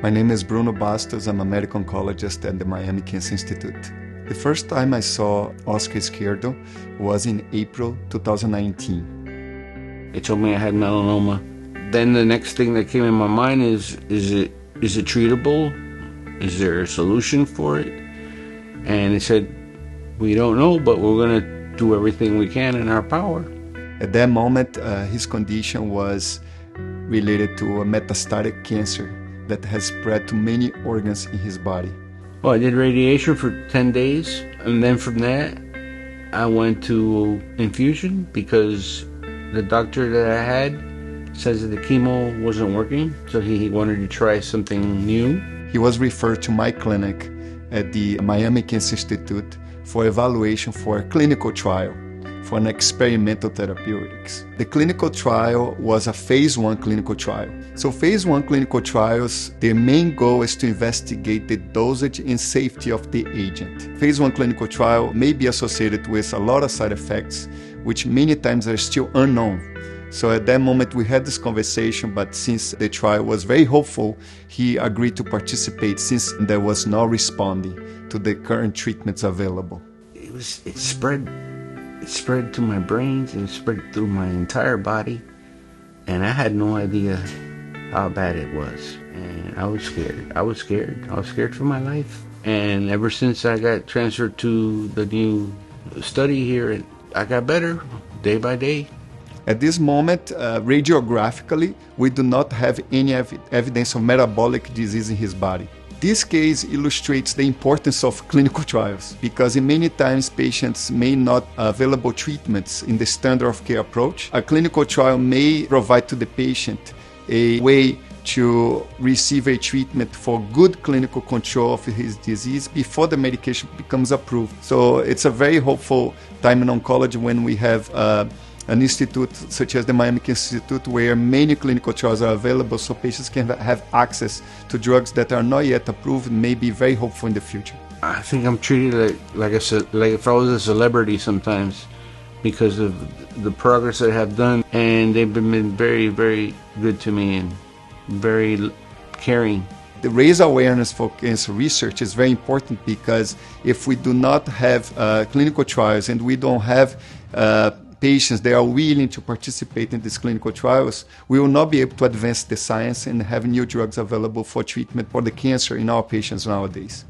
My name is Bruno Bastos. I'm a medical oncologist at the Miami Cancer Institute. The first time I saw Oscar Izquierdo was in April 2019. They told me I had melanoma. Then the next thing that came in my mind is it treatable? Is there a solution for it? And they said, we don't know, but we're going to do everything we can in our power. At that moment, his condition was related to a metastatic cancer that has spread to many organs in his body. Well, I did radiation for 10 days, and then from that, I went to infusion because the doctor that I had says that the chemo wasn't working, so he wanted to try something new. He was referred to my clinic at the Miami Cancer Institute for evaluation for a clinical trial for an experimental therapeutics. The clinical trial was a phase 1 clinical trial. So phase 1 clinical trials, their main goal is to investigate the dosage and safety of the agent. Phase 1 clinical trial may be associated with a lot of side effects, which many times are still unknown. So at that moment we had this conversation, but since the trial was very hopeful, he agreed to participate since there was no responding to the current treatments available. It spread to my brains, and it spread through my entire body, and I had no idea how bad it was. And I was scared. I was scared for my life. And ever since I got transferred to the new study here, I got better day by day. At this moment, radiographically, we do not have any evidence of metabolic disease in his body. This case illustrates the importance of clinical trials because in many times patients may not available treatments in the standard of care approach. A clinical trial may provide to the patient a way to receive a treatment for good clinical control of his disease before the medication becomes approved. So it's a very hopeful time in oncology when we have an institute such as the Miami Cancer Institute where many clinical trials are available so patients can have access to drugs that are not yet approved and may be very hopeful in the future. I think I'm treated like if I was a celebrity sometimes because of the progress I have done, and they've been very, very good to me and very caring. The raise awareness for cancer research is very important because if we do not have clinical trials and we don't have patients that are willing to participate in these clinical trials, we will not be able to advance the science and have new drugs available for treatment for the cancer in our patients nowadays.